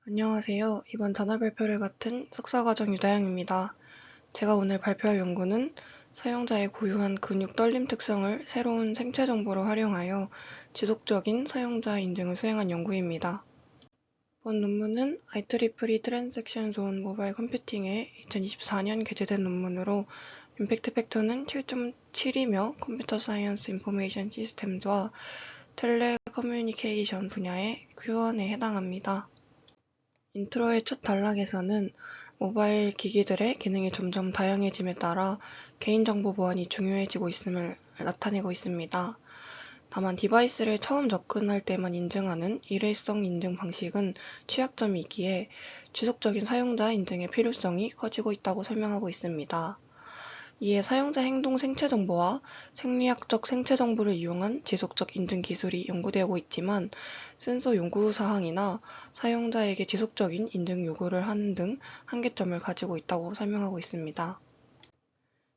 안녕하세요. 이번 자나 발표를 맡은 석사과정 유다영입니다. 제가 오늘 발표할 연구는 사용자의 고유한 근육 떨림 특성을 새로운 생체 정보로 활용하여 지속적인 사용자 인증을 수행한 연구입니다. 본 논문은 IEEE Transactions on Mobile Computing에 2024년 게재된 논문으로 임팩트 팩터는 7.7이며 컴퓨터 사이언스 인포메이션 시스템즈와 텔레커뮤니케이션 분야의 Q1에 해당합니다. 인트로의 첫 단락에서는 모바일 기기들의 기능이 점점 다양해짐에 따라 개인정보 보안이 중요해지고 있음을 나타내고 있습니다. 다만 디바이스를 처음 접근할 때만 인증하는 일회성 인증 방식은 취약점이 있기에 지속적인 사용자 인증의 필요성이 커지고 있다고 설명하고 있습니다. 이에 사용자 행동 생체 정보와 생리학적 생체 정보를 이용한 지속적 인증 기술이 연구되고 있지만 센서 연구 사항이나 사용자에게 지속적인 인증 요구를 하는 등 한계점을 가지고 있다고 설명하고 있습니다.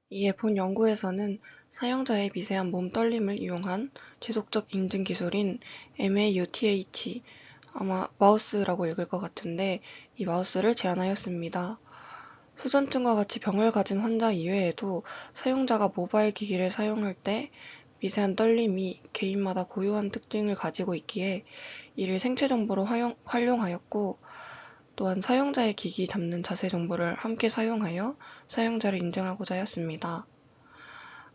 이에 본 연구에서는 사용자의 미세한 몸 떨림을 이용한 지속적 인증 기술인 MAUTH, 아마 마우스라고 읽을 것 같은데 이 마우스를 제안하였습니다. 수전증과 같이 병을 가진 환자 이외에도 사용자가 모바일 기기를 사용할 때 미세한 떨림이 개인마다 고유한 특징을 가지고 있기에 이를 생체 정보로 활용하였고, 또한 사용자의 기기 잡는 자세 정보를 함께 사용하여 사용자를 인증하고자 하였습니다.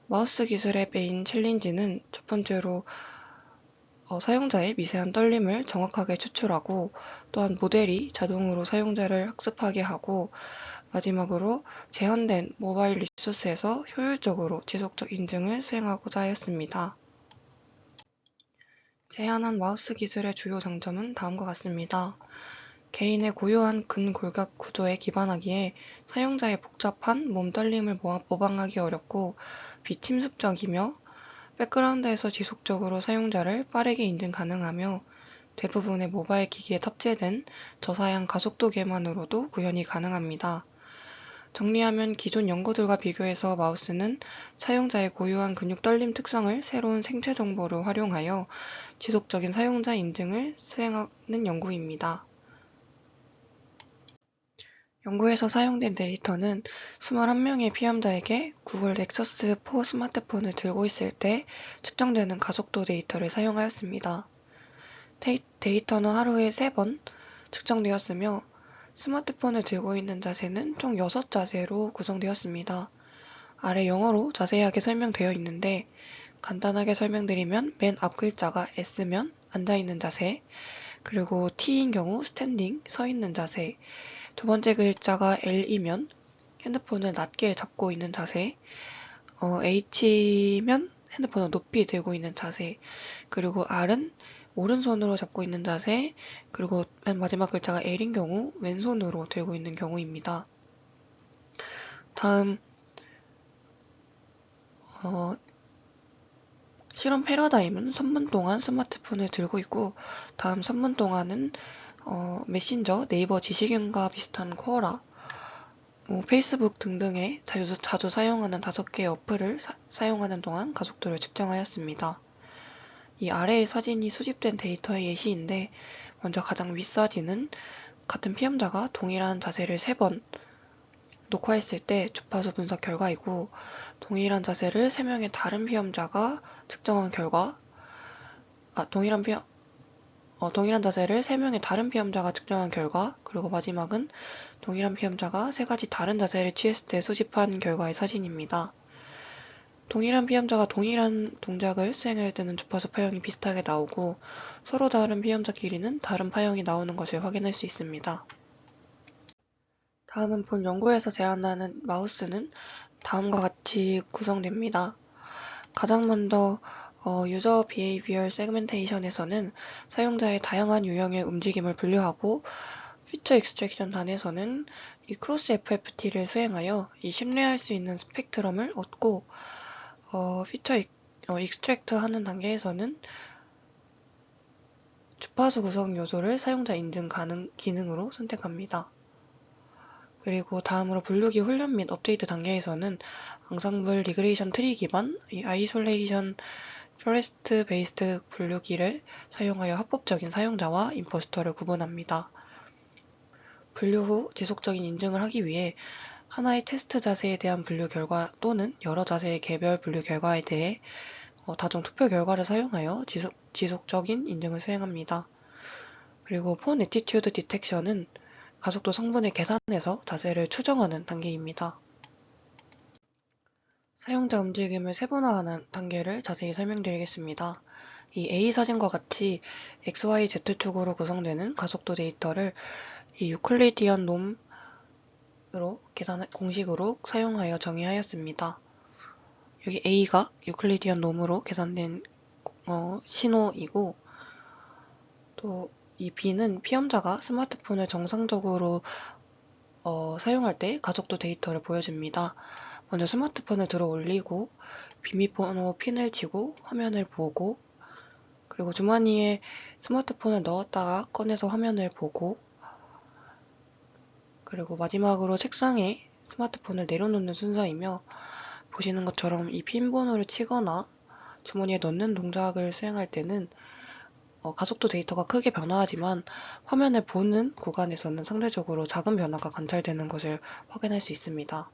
마우스 기술의 메인 챌린지는 첫 번째로 사용자의 미세한 떨림을 정확하게 추출하고, 또한 모델이 자동으로 사용자를 학습하게 하고, 마지막으로 제한된 모바일 리소스에서 효율적으로 지속적 인증을 수행하고자 하였습니다. 제안한 마우스 기술의 주요 장점은 다음과 같습니다. 개인의 고유한 근골격 구조에 기반하기에 사용자의 복잡한 몸 떨림을 모방하기 어렵고 비침습적이며 백그라운드에서 지속적으로 사용자를 빠르게 인증 가능하며 대부분의 모바일 기기에 탑재된 저사양 가속도계만으로도 구현이 가능합니다. 정리하면 기존 연구들과 비교해서 마우스는 사용자의 고유한 근육 떨림 특성을 새로운 생체 정보로 활용하여 지속적인 사용자 인증을 수행하는 연구입니다. 연구에서 사용된 데이터는 21명의 피험자에게 구글 넥서스 4 스마트폰을 들고 있을 때 측정되는 가속도 데이터를 사용하였습니다. 데이터는 하루에 3번 측정되었으며 스마트폰을 들고 있는 자세는 총 6자세로 구성되었습니다. 아래 영어로 자세하게 설명되어 있는데 간단하게 설명드리면 맨 앞 글자가 S면 앉아있는 자세, 그리고 T인 경우 스탠딩, 서있는 자세, 두 번째 글자가 L이면 핸드폰을 낮게 잡고 있는 자세, H면 핸드폰을 높이 들고 있는 자세, 그리고 R은 오른손으로 잡고 있는 자세, 그리고 맨 마지막 글자가 L인 경우 왼손으로 들고 있는 경우입니다. 다음 실험 패러다임은 3분 동안 스마트폰을 들고 있고 다음 3분 동안은 메신저, 네이버 지식인과 비슷한 코어라, 페이스북 등등의 자주 사용하는 5개의 어플을 사용하는 동안 가속도를 측정하였습니다. 이 아래의 사진이 수집된 데이터의 예시인데 먼저 가장 윗사진은 같은 피험자가 동일한 자세를 3번 녹화했을 때 주파수 분석 결과이고 동일한 자세를 3명의 다른 피험자가 측정한 결과 동일한 자세를 3명의 다른 피험자가 측정한 결과, 그리고 마지막은 동일한 피험자가 3가지 다른 자세를 취했을 때 수집한 결과의 사진입니다. 동일한 피험자가 동일한 동작을 수행할 때는 주파수 파형이 비슷하게 나오고 서로 다른 피험자끼리는 다른 파형이 나오는 것을 확인할 수 있습니다. 다음은 본 연구에서 제안하는 마우스는 다음과 같이 구성됩니다. 가장 먼저 유저 비헤이비얼 세그멘테이션에서는 사용자의 다양한 유형의 움직임을 분류하고 피처 익스트랙션 단에서는 이 크로스 FFT를 수행하여 이 심뢰할 수 있는 스펙트럼을 얻고 피처 익스트랙트 하는 단계에서는 주파수 구성 요소를 사용자 인증 가능 기능으로 선택합니다. 그리고 다음으로 분류기 훈련 및 업데이트 단계에서는 앙상블 리그레이션 트리 기반 아이솔레이션 포레스트 베이스드 분류기를 사용하여 합법적인 사용자와 임포스터를 구분합니다. 분류 후 지속적인 인증을 하기 위해 하나의 테스트 자세에 대한 분류 결과 또는 여러 자세의 개별 분류 결과에 대해 다중 투표 결과를 사용하여 지속적인 인증을 수행합니다. 그리고 폰 애티튜드 디텍션은 가속도 성분을 계산해서 자세를 추정하는 단계입니다. 사용자 움직임을 세분화하는 단계를 자세히 설명드리겠습니다. 이 A 사진과 같이 XYZ축으로 구성되는 가속도 데이터를 이 유클리디언 놈으로 공식으로 사용하여 정의하였습니다. 여기 A가 유클리디언 놈으로 계산된 신호이고, 또 이 B는 피험자가 스마트폰을 정상적으로 사용할 때 가속도 데이터를 보여줍니다. 먼저 스마트폰을 들어 올리고 비밀번호 핀을 치고 화면을 보고, 그리고 주머니에 스마트폰을 넣었다가 꺼내서 화면을 보고, 그리고 마지막으로 책상에 스마트폰을 내려놓는 순서이며, 보시는 것처럼 이 핀 번호를 치거나 주머니에 넣는 동작을 수행할 때는 가속도 데이터가 크게 변화하지만 화면을 보는 구간에서는 상대적으로 작은 변화가 관찰되는 것을 확인할 수 있습니다.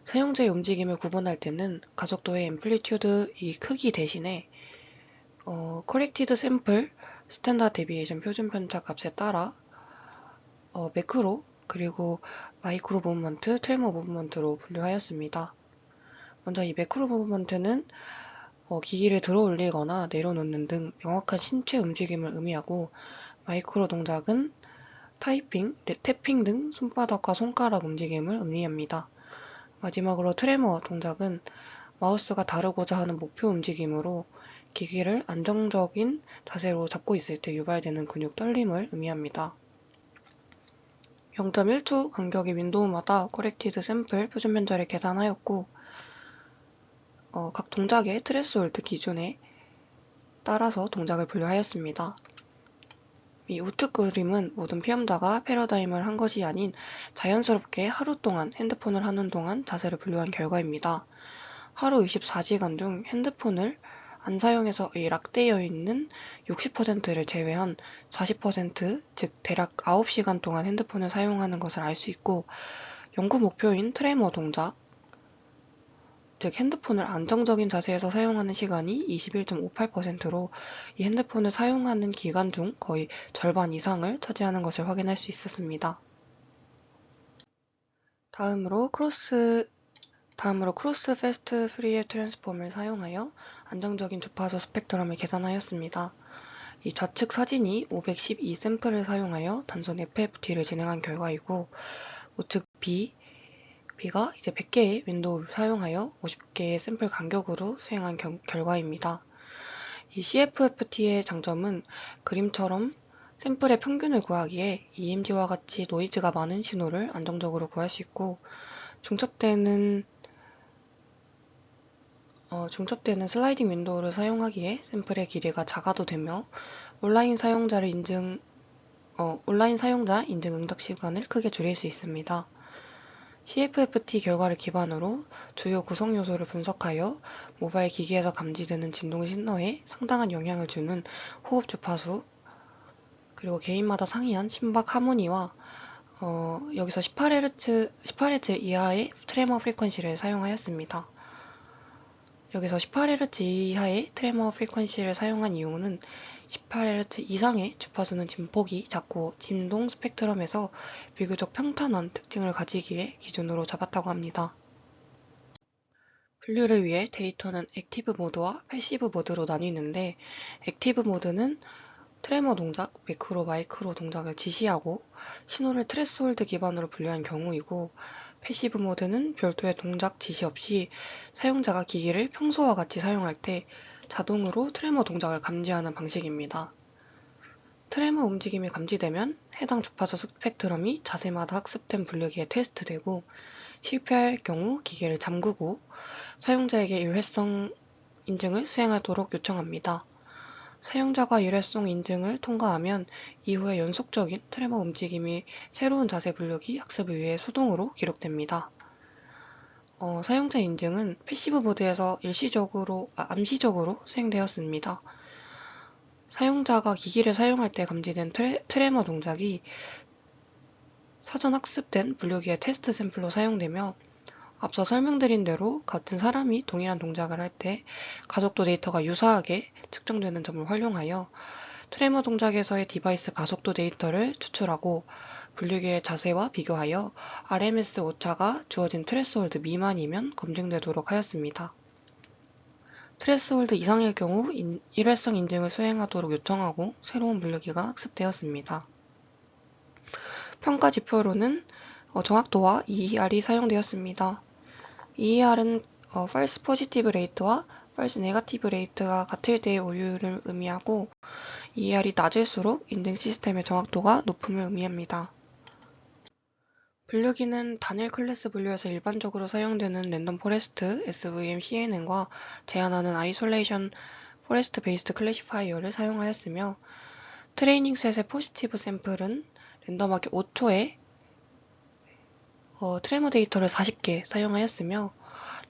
사용자의 움직임을 구분할 때는 가속도의 앰플리튜드 이 크기 대신에 corrected sample 스탠다드 데비에이션 표준 편차 값에 따라 매크로 그리고 마이크로 무브먼트, 트레모 무브먼트로 분류하였습니다. 먼저 이 매크로 무브먼트는 기기를 들어 올리거나 내려놓는 등 명확한 신체 움직임을 의미하고, 마이크로 동작은 타이핑, 태핑 등 손바닥과 손가락 움직임을 의미합니다. 마지막으로 트레머 동작은 마우스가 다루고자 하는 목표 움직임으로 기기를 안정적인 자세로 잡고 있을 때 유발되는 근육 떨림을 의미합니다. 0.1초 간격의 윈도우마다 코렉티드 샘플 표준 변절을 계산하였고, 각 동작의 트레스홀드 기준에 따라서 동작을 분류하였습니다. 이 우측 그림은 모든 피험자가 패러다임을 한 것이 아닌 자연스럽게 하루 동안 핸드폰을 하는 동안 자세를 분류한 결과입니다. 하루 24시간 중 핸드폰을 안 사용해서 락되어 있는 60%를 제외한 40%, 즉 대략 9시간 동안 핸드폰을 사용하는 것을 알 수 있고, 연구 목표인 트레머 동작, 즉 핸드폰을 안정적인 자세에서 사용하는 시간이 21.58%로 이 핸드폰을 사용하는 기간 중 거의 절반 이상을 차지하는 것을 확인할 수 있었습니다. 다음으로 크로스 패스트 프리에 트랜스폼을 사용하여 안정적인 주파수 스펙트럼을 계산하였습니다. 이 좌측 사진이 512 샘플을 사용하여 단순 FFT를 진행한 결과이고, 우측 B가 이제 100개의 윈도우를 사용하여 50개의 샘플 간격으로 수행한 결과입니다. 이 CFFT의 장점은 그림처럼 샘플의 평균을 구하기에 EMG와 같이 노이즈가 많은 신호를 안정적으로 구할 수 있고, 중첩되는 슬라이딩 윈도우를 사용하기에 샘플의 길이가 작아도 되며, 온라인 사용자 인증 응답 시간을 크게 줄일 수 있습니다. CFFT 결과를 기반으로 주요 구성 요소를 분석하여 모바일 기기에서 감지되는 진동 신호에 상당한 영향을 주는 호흡 주파수, 그리고 개인마다 상이한 심박 하모니와 여기서 18Hz 이하의 트레머 프리퀀시를 사용하였습니다. 여기서 18Hz 이하의 트레머 프리퀀시를 사용한 이유는 18Hz 이상의 주파수는 진폭이 작고 진동 스펙트럼에서 비교적 평탄한 특징을 가지기에 기준으로 잡았다고 합니다. 분류를 위해 데이터는 액티브 모드와 패시브 모드로 나뉘는데, 액티브 모드는 트레머 동작, 매크로, 마이크로 동작을 지시하고 신호를 트레스홀드 기반으로 분류한 경우이고, 패시브 모드는 별도의 동작 지시 없이 사용자가 기기를 평소와 같이 사용할 때 자동으로 트레머 동작을 감지하는 방식입니다. 트레머 움직임이 감지되면 해당 주파수 스펙트럼이 자세마다 학습된 분류기에 테스트되고, 실패할 경우 기계를 잠그고 사용자에게 일회성 인증을 수행하도록 요청합니다. 사용자가 일회성 인증을 통과하면 이후에 연속적인 트레머 움직임이 새로운 자세 분류기 학습을 위해 수동으로 기록됩니다. 사용자 인증은 패시브 모드에서 암시적으로 수행되었습니다. 사용자가 기기를 사용할 때 감지된 트레머 동작이 사전 학습된 분류기의 테스트 샘플로 사용되며 앞서 설명드린 대로 같은 사람이 동일한 동작을 할 때 가속도 데이터가 유사하게 측정되는 점을 활용하여 트레머 동작에서의 디바이스 가속도 데이터를 추출하고 분류기의 자세와 비교하여 RMS 오차가 주어진 트레스홀드 미만이면 검증되도록 하였습니다. 트레스홀드 이상일 경우 일회성 인증을 수행하도록 요청하고 새로운 분류기가 학습되었습니다. 평가 지표로는 정확도와 EER이 사용되었습니다. EER은 false positive rate와 false negative rate가 같을 때의 오류를 의미하고 EER이 낮을수록 인증 시스템의 정확도가 높음을 의미합니다. 분류기는 단일 클래스 분류에서 일반적으로 사용되는 랜덤 포레스트 SVM CNN과 제한하는 아이솔레이션 포레스트 베이스드 클래시파이어를 사용하였으며 트레이닝 셋의 포지티브 샘플은 랜덤하게 5초에 트레머 데이터를 40개 사용하였으며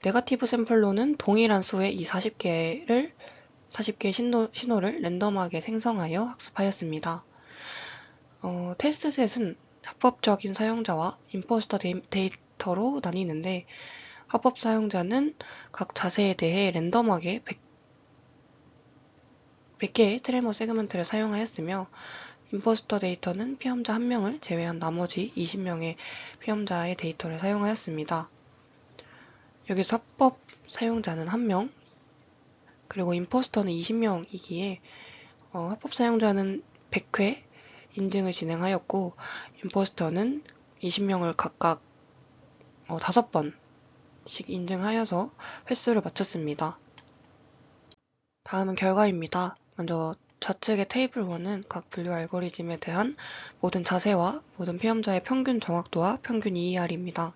네거티브 샘플로는 동일한 수의 이 40개의 신호를 랜덤하게 생성하여 학습하였습니다. 테스트셋은 합법적인 사용자와 임포스터 데이터로 나뉘는데 합법 사용자는 각 자세에 대해 랜덤하게 100개의 트레머 세그먼트를 사용하였으며 임포스터 데이터는 피험자 1명을 제외한 나머지 20명의 피험자의 데이터를 사용하였습니다. 여기서 합법 사용자는 1명, 그리고 임포스터는 20명이기에 합법 사용자는 100회 인증을 진행하였고 임포스터는 20명을 각각 5번씩 인증하여서 횟수를 맞췄습니다. 다음은 결과입니다. 먼저 좌측의 테이블 1은 각 분류 알고리즘에 대한 모든 자세와 모든 피험자의 평균 정확도와 평균 EER입니다.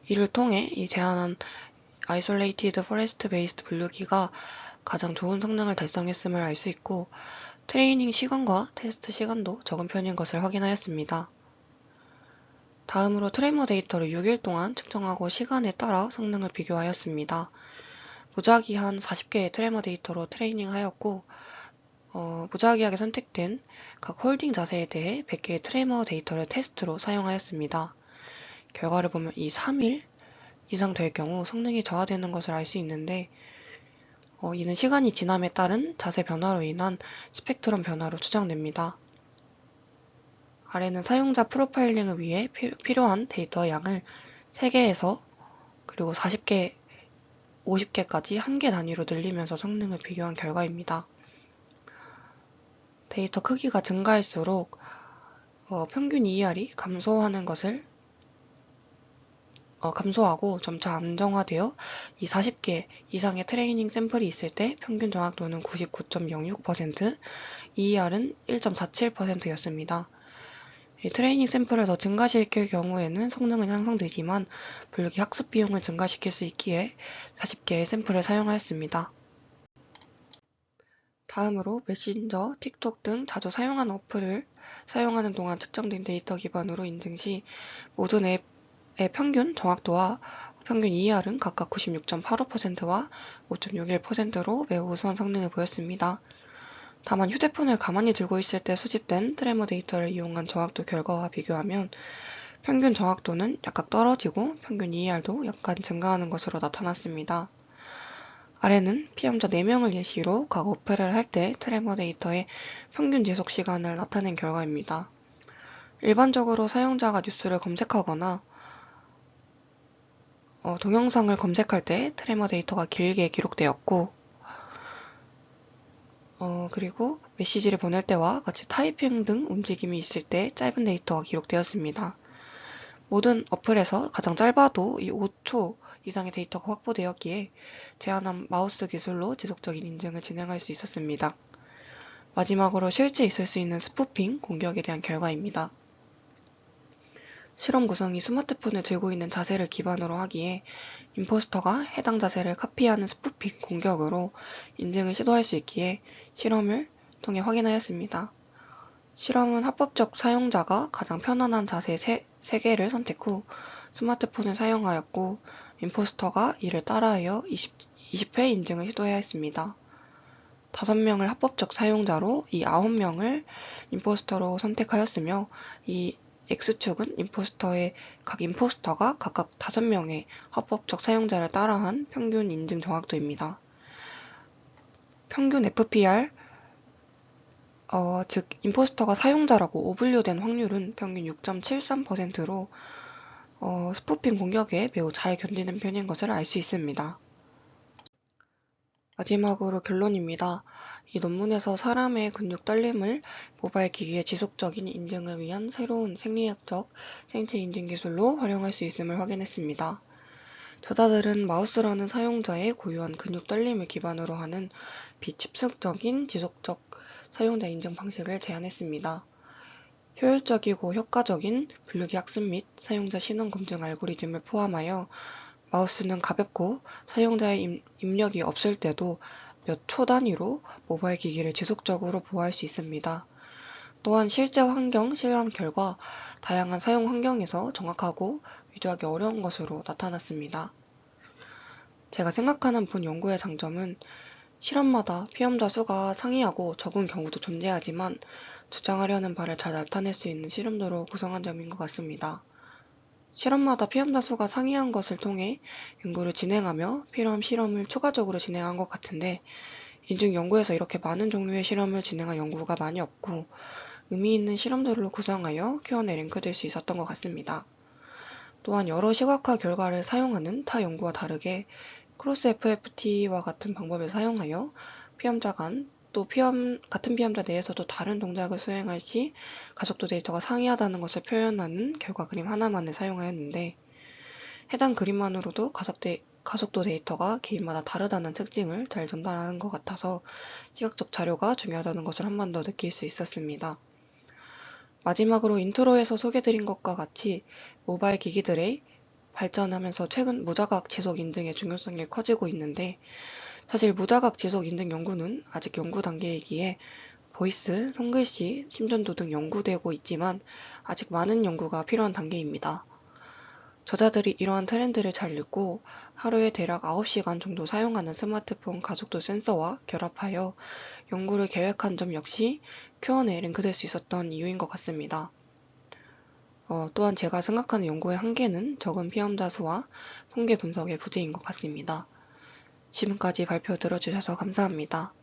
이를 통해 이 제한한 Isolated Forest Based 분류기가 가장 좋은 성능을 달성했음을 알 수 있고 트레이닝 시간과 테스트 시간도 적은 편인 것을 확인하였습니다. 다음으로 트레머 데이터를 6일 동안 측정하고 시간에 따라 성능을 비교하였습니다. 무작위한 40개의 트레머 데이터로 트레이닝하였고 무작위하게 선택된 각 홀딩 자세에 대해 100개의 트레머 데이터를 테스트로 사용하였습니다. 결과를 보면 이 3일 이상 될 경우 성능이 저하되는 것을 알 수 있는데 이는 시간이 지남에 따른 자세 변화로 인한 스펙트럼 변화로 추정됩니다. 아래는 사용자 프로파일링을 위해 필요한 데이터 양을 3개에서 그리고 40개, 50개까지 한 개 단위로 늘리면서 성능을 비교한 결과입니다. 데이터 크기가 증가할수록 평균 EER이 감소하고 점차 안정화되어 이 40개 이상의 트레이닝 샘플이 있을 때 평균 정확도는 99.06%, EER은 1.47%였습니다. 트레이닝 샘플을 더 증가시킬 경우에는 성능은 향상되지만 분류기 학습 비용을 증가시킬 수 있기에 40개의 샘플을 사용하였습니다. 다음으로 메신저, 틱톡 등 자주 사용하는 어플을 사용하는 동안 측정된 데이터 기반으로 인증 시 모든 앱의 평균 정확도와 평균 EER은 각각 96.85%와 5.61%로 매우 우수한 성능을 보였습니다. 다만 휴대폰을 가만히 들고 있을 때 수집된 트레머 데이터를 이용한 정확도 결과와 비교하면 평균 정확도는 약간 떨어지고 평균 EER도 약간 증가하는 것으로 나타났습니다. 아래는 피험자 4명을 예시로 각 어플을 할 때 트레머 데이터의 평균 지속 시간을 나타낸 결과입니다. 일반적으로 사용자가 뉴스를 검색하거나 동영상을 검색할 때 트레머 데이터가 길게 기록되었고 그리고 메시지를 보낼 때와 같이 타이핑 등 움직임이 있을 때 짧은 데이터가 기록되었습니다. 모든 어플에서 가장 짧아도 이 5초 이상의 데이터가 확보되었기에 제한한 마우스 기술로 지속적인 인증을 진행할 수 있었습니다. 마지막으로 실제 있을 수 있는 스푸핑 공격에 대한 결과입니다. 실험 구성이 스마트폰을 들고 있는 자세를 기반으로 하기에 임포스터가 해당 자세를 카피하는 스푸핑 공격으로 인증을 시도할 수 있기에 실험을 통해 확인하였습니다. 실험은 합법적 사용자가 가장 편안한 자세 3개를 선택 후 스마트폰을 사용하였고 임포스터가 이를 따라하여 20회 인증을 시도해야 했습니다. 5명을 합법적 사용자로 이 9명을 임포스터로 선택하였으며 이 X축은 각 임포스터가 각각 5명의 합법적 사용자를 따라한 평균 인증 정확도입니다. 평균 FPR, 즉 임포스터가 사용자라고 오분류된 확률은 평균 6.73%로 스푸핑 공격에 매우 잘 견디는 편인 것을 알 수 있습니다. 마지막으로 결론입니다. 이 논문에서 사람의 근육 떨림을 모바일 기기의 지속적인 인증을 위한 새로운 생리학적 생체 인증 기술로 활용할 수 있음을 확인했습니다. 저자들은 마우스라는 사용자의 고유한 근육 떨림을 기반으로 하는 비측정적인 지속적 사용자 인증 방식을 제안했습니다. 효율적이고 효과적인 분류기 학습 및 사용자 신원 검증 알고리즘을 포함하여 마우스는 가볍고 사용자의 입력이 없을 때도 몇 초 단위로 모바일 기기를 지속적으로 보호할 수 있습니다. 또한 실제 환경 실험 결과 다양한 사용 환경에서 정확하고 위조하기 어려운 것으로 나타났습니다. 제가 생각하는 본 연구의 장점은 실험마다 피험자 수가 상이하고 적은 경우도 존재하지만 주장하려는 바를 잘 나타낼 수 있는 실험도로 구성한 점인 것 같습니다. 실험마다 피험자 수가 상이한 것을 통해 연구를 진행하며 필요한 실험을 추가적으로 진행한 것 같은데 인증 연구에서 이렇게 많은 종류의 실험을 진행한 연구가 많이 없고 의미 있는 실험들로 구성하여 Q&A 링크될 수 있었던 것 같습니다. 또한 여러 시각화 결과를 사용하는 타 연구와 다르게 크로스 FFT와 같은 방법을 사용하여 피험자 간 또 같은 피험자 내에서도 다른 동작을 수행할 시 가속도 데이터가 상이하다는 것을 표현하는 결과 그림 하나만을 사용하였는데 해당 그림만으로도 가속도 데이터가 개인마다 다르다는 특징을 잘 전달하는 것 같아서 시각적 자료가 중요하다는 것을 한 번 더 느낄 수 있었습니다. 마지막으로 인트로에서 소개드린 것과 같이 모바일 기기들의 발전하면서 최근 무자각 지속 인증의 중요성이 커지고 있는데 사실 무자각 지속 인증 연구는 아직 연구 단계이기에 보이스, 손글씨, 심전도 등 연구되고 있지만 아직 많은 연구가 필요한 단계입니다. 저자들이 이러한 트렌드를 잘 읽고 하루에 대략 9시간 정도 사용하는 스마트폰 가속도 센서와 결합하여 연구를 계획한 점 역시 Q&A 링크될 수 있었던 이유인 것 같습니다. 또한 제가 생각하는 연구의 한계는 적은 피험자 수와 통계 분석의 부재인 것 같습니다. 지금까지 발표 들어주셔서 감사합니다.